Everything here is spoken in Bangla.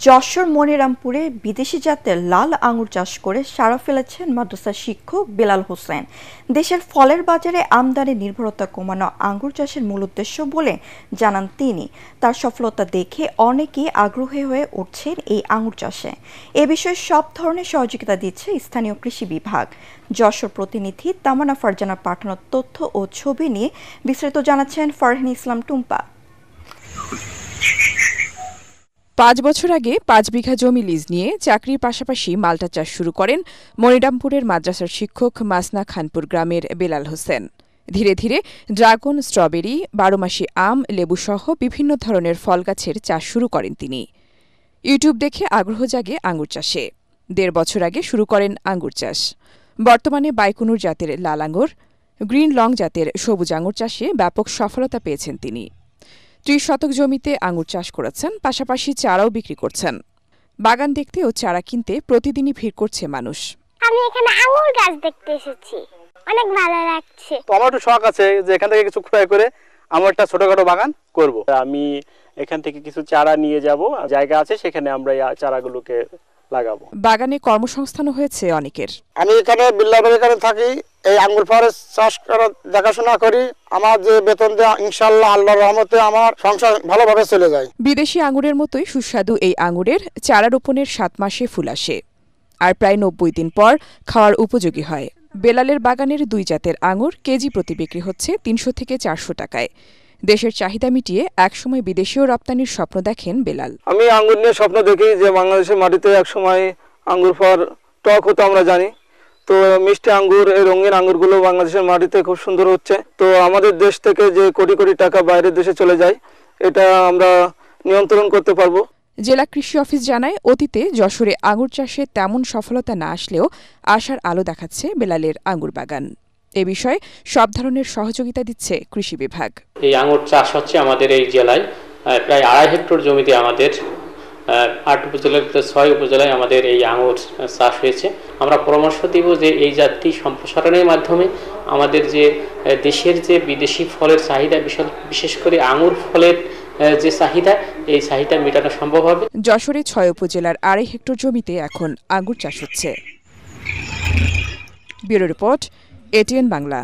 যশোর মনিরামপুরে বিদেশি জাতের লাল আঙুর চাষ করে সাড়া ফেলেছেন মাদ্রাসা শিক্ষক বেলাল হোসেন। দেশের ফলের বাজারে আমদানি নির্ভরতা কমানো আঙুর চাষের মূল উদ্দেশ্য বলে জানান তিনি। তার সফলতা দেখে অনেকেই আগ্রহী হয়ে উঠছেন এই আঙুর চাষে। এ বিষয়ে সব ধরনের সহযোগিতা দিচ্ছে স্থানীয় কৃষি বিভাগ। যশোর প্রতিনিধি তামান্না ফারজানা পাঠানো তথ্য ও ছবি নিয়ে বিস্তারিত জানাচ্ছেন ফারহিন ইসলাম টুম্পা। ৫ বছর আগে ৫ বিঘা জমি লিজ নিয়ে চাকরির পাশাপাশি মাল্টা চাষ শুরু করেন মনিরামপুরের মাদ্রাসার শিক্ষক মাসনা খানপুর গ্রামের বেলাল হোসেন। ধীরে ধীরে ড্রাগন, স্ট্রবেরি, ১২ মাসি আম, লেবুসহ বিভিন্ন ধরনের ফল গাছের চাষ শুরু করেন তিনি। ইউটিউব দেখে আগ্রহ জাগে আঙুর চাষে। ১.৫ বছর আগে শুরু করেন আঙুর চাষ। বর্তমানে বাইকুনুর জাতের লাল আঙুর, গ্রিন লং জাতের সবুজ আঙুর চাষে ব্যাপক সফলতা পেয়েছেন তিনি। ৩০ শতক জমিতে আঙুর চাষ করেছেন, পাশাপাশি চারাও বিক্রি করছেন। বাগান দেখতে ও চারা কিনতে প্রতিদিনই ভিড় করছে মানুষ। আমি এখানে আঙুর গাছ দেখতে এসেছি, অনেক ভালো লাগছে। তো আমার একটু শখ আছে যে এখান থেকে কিছু ক্রয় করে আমার একটা ছোটখাটো বাগান করব। আমি এখান থেকে কিছু চারা নিয়ে যাব, জায়গা আছে সেখানে আমরা এই চারাগুলোকে লাগাবো। বাগানে কর্মসংস্থান হয়েছে অনেকের। আমি এখানে বিল্লাবের এখানে থাকি, এই আঙ্গুর ফরেস্ট চাষ করা দেখাশোনা করি। আমার যে বেতন দেওয়া ইনশাআল্লাহ আল্লাহর রহমতে আমার সংসার ভালোভাবে চলে যায়। বিদেশি আঙুরের মতোই সুস্বাদু এই আঙুরের চারা রোপণের ৭ মাসে ফুল আসে আর প্রায় ৯০ দিন পর খাওয়ার উপযোগী হয়। বেলালের বাগানের ২ জাতের আঙুর কেজি প্রতি বিক্রি হচ্ছে ৩০০ থেকে ৪০০ টাকায়। দেশের চাহিদা মিটিয়ে একসময় বিদেশীয় রপ্তানির স্বপ্ন দেখেন বেলাল। আমি আঙ্গুর নিয়ে স্বপ্ন দেখি যে বাংলাদেশের মাটিতে একসময় আঙ্গুর ফল টক হতো আমরা জানি। তো মিষ্টি আঙ্গুর, এই রঙিন আঙ্গুরগুলো বাংলাদেশের মাটিতে খুব সুন্দর হচ্ছে। তো আমাদের দেশ থেকে যে কোটি কোটি টাকা বাইরের দেশে চলে যায়, এটা আমরা নিয়ন্ত্রণ করতে পারবো। জেলা কৃষি অফিস জানায়, অতীতে যশোরে আঙুর চাষে তেমন সফলতা না আসলেও আশার আলো দেখাচ্ছে বেলালের আঙুর বাগান। এ বিষয়ে সব ধরনের সহযোগিতা দিচ্ছে কৃষি বিভাগ। এই আঙুর চাষ হচ্ছে আমাদের এই জেলায় প্রায় ২.৫ হেক্টর জমিতে, আমাদের ৮ উপজেলার ৬ উপজেলায় আমাদের এই আঙুর চাষ হয়েছে। আমরা পরামর্শ দিব যে এই জাতটি সম্প্রসারণের মাধ্যমে আমাদের যে দেশের যে বিদেশি ফলের চাহিদা, বিশেষ করে আঙুর ফলের যে চাহিদা, এই চাহিদা মেটানো সম্ভব হবে। যশোরে ৬ উপজেলার ২.৫ হেক্টর জমিতে এখন আঙুর চাষ হচ্ছে। Bureau report, ATN Bangla.